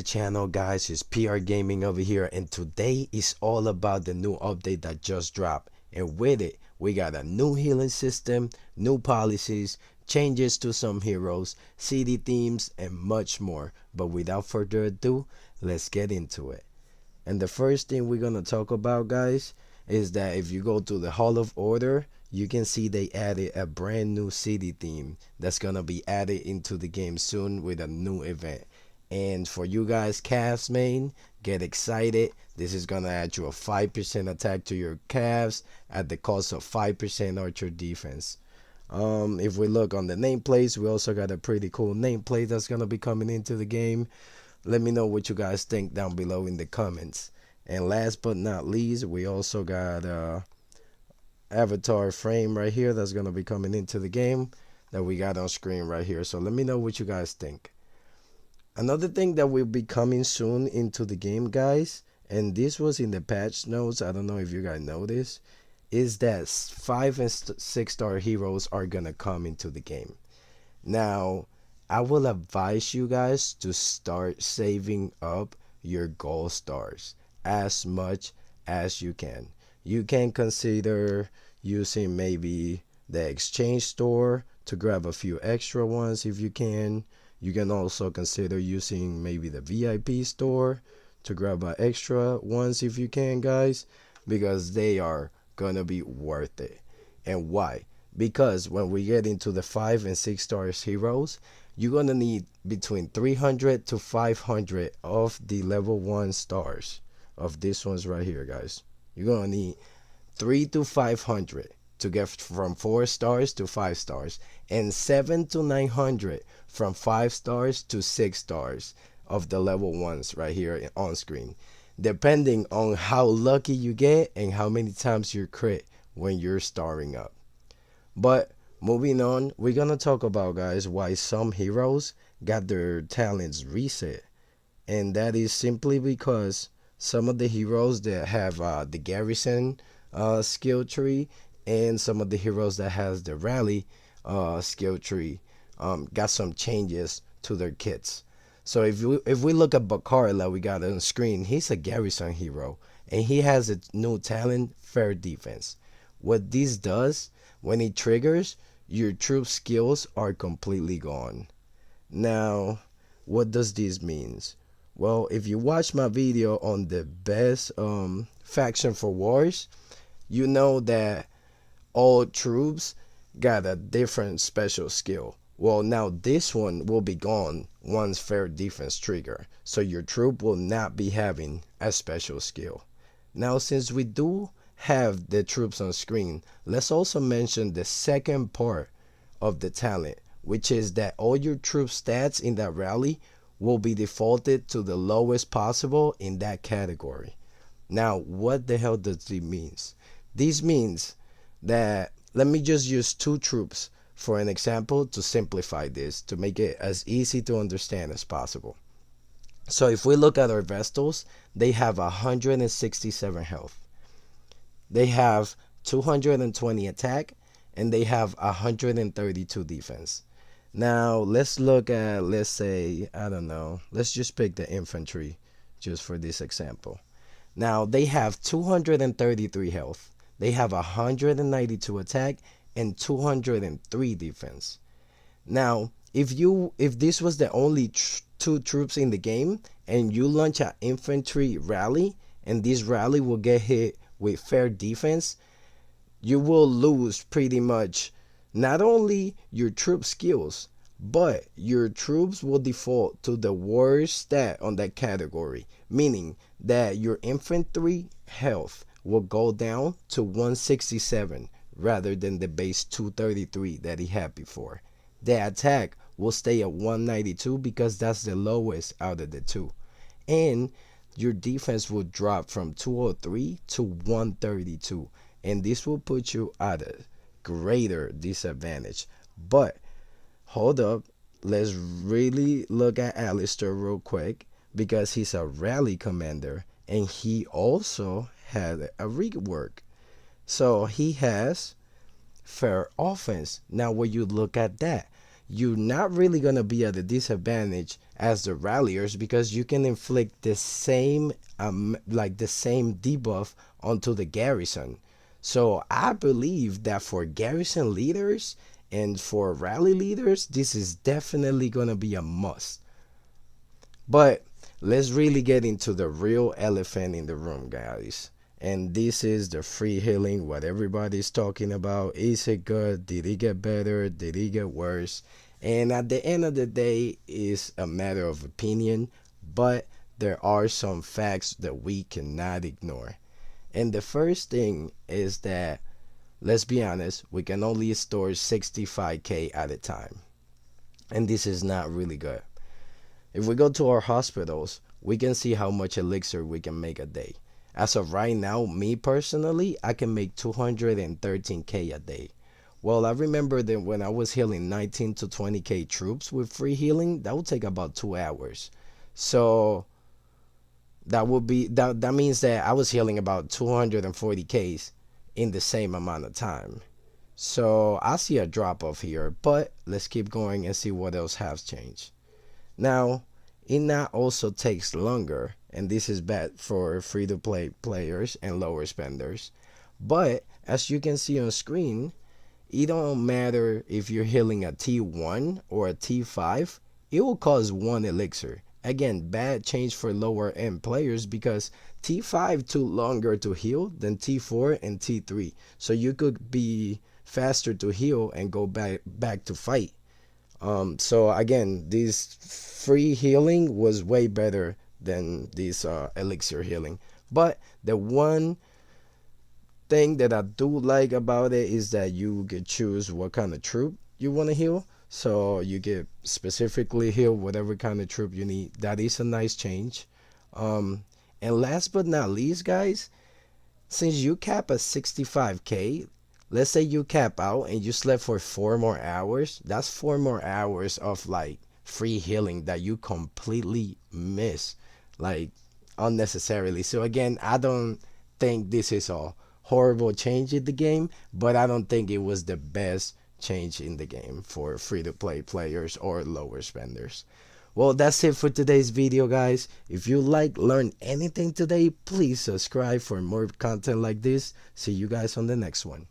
channel, guys. It's PR Gaming over here, and today is all about the new update that just dropped. And with it, we got a new healing system, new policies, changes to some heroes, city themes, and much more. But without further ado, let's get into it. And the first thing we're gonna talk about, guys, is that if you go to the Hall of Order, you can see they added a brand new city theme that's gonna be added into the game soon with a new event. And for you guys calves main, get excited. This is gonna add you a 5% attack to your calves at the cost of 5% archer defense. If we look on the nameplates, we also got a pretty cool nameplate that's gonna be coming into the game. Let me know what you guys think down below in the comments. And last but not least, we also got avatar frame right here that's gonna be coming into the game that we got on screen right here. So let me know what you guys think. Another thing that will be coming soon into the game, guys, and this was in the patch notes, I don't know if you guys noticed, is that 5 and 6 star heroes are gonna come into the game. Now, I will advise you guys to start saving up your gold stars as much as you can. You can consider using maybe the exchange store to grab a few extra ones if you can. You can also consider using maybe the VIP store to grab extra ones if you can, guys, because they are gonna be worth it. And why? Because when we get into the 5 and 6 stars heroes, you're gonna need between 300 to 500 of the level 1 stars of these ones right here, guys. You're gonna need 3 to 500 to get from 4 stars to 5 stars, and 7 to 900 from 5 stars to 6 stars of the level 1s right here on screen, depending on how lucky you get and how many times you crit when you're starring up. But moving on, we're gonna talk about, guys, why some heroes got their talents reset. And that is simply because some of the heroes that have the garrison skill tree, and some of the heroes that has the rally skill tree got some changes to their kits. So if we look at Bakar that we got on screen, he's a garrison hero, and he has a new talent, fair defense. What this does, when it triggers, your troop skills are completely gone. Now, what does this means? Well, if you watch my video on the best faction for wars, you know that all troops got a different special skill. Well, now this one will be gone once fair defense trigger, so your troop will not be having a special skill. Now, since we do have the troops on screen, let's also mention the second part of the talent, which is that all your troop stats in that rally will be defaulted to the lowest possible in that category. Now, what the hell does this mean? This means that, let me just use 2 troops for an example to simplify this, to make it as easy to understand as possible. So if we look at our Vestals, they have 167 health. They have 220 attack, and they have 132 defense. Now let's look at, let's say, I don't know, let's just pick the infantry just for this example. Now they have 233 health. They have 192 attack and 203 defense. Now, if this was the only 2 troops in the game, and you launch an infantry rally, and this rally will get hit with fair defense, you will lose pretty much not only your troop skills, but your troops will default to the worst stat on that category, meaning that your infantry health will go down to 167 rather than the base 233 that he had before. The attack will stay at 192 because that's the lowest out of the 2. And your defense will drop from 203 to 132. And this will put you at a greater disadvantage. But hold up, let's really look at Alistar real quick, because he's a rally commander and he also had a rework. So he has fair offense. Now when you look at that, you're not really gonna be at a disadvantage as the ralliers because you can inflict the same like the same debuff onto the garrison. So I believe that for garrison leaders and for rally leaders, this is definitely gonna be a must. But let's really get into the real elephant in the room, guys. And this is the free healing, what everybody's talking about. Is it good? Did it get better? Did it get worse? And at the end of the day, it's a matter of opinion, but there are some facts that we cannot ignore. And the first thing is that, let's be honest, we can only store 65k at a time. And this is not really good. If we go to our hospitals, we can see how much elixir we can make a day. As of right now, me personally, I can make 213k a day. Well, I remember that when I was healing 19 to 20k troops with free healing, that would take about 2 hours. So that means that I was healing about 240k's in the same amount of time. So I see a drop off here, but let's keep going and see what else has changed. Now, it now also takes longer, and this is bad for free to play players and lower spenders. But as you can see on screen, it don't matter if you're healing a T1 or a T5, it will cost 1 elixir. Again, bad change for lower end players because T5 took longer to heal than T4 and T3. So you could be faster to heal and go back to fight. So again, this free healing was way better than this elixir healing. But the one thing that I do like about it is that you can choose what kind of troop you want to heal. So you get specifically heal whatever kind of troop you need. That is a nice change. And last but not least, guys, since you cap at 65k, let's say you cap out and you slept for 4 more hours, that's 4 more hours of like free healing that you completely miss, like unnecessarily. So again, I don't think this is a horrible change in the game, but I don't think it was the best change in the game for free to play players or lower spenders. Well, that's it for today's video, guys. If you learn anything today, please subscribe for more content like this. See you guys on the next one.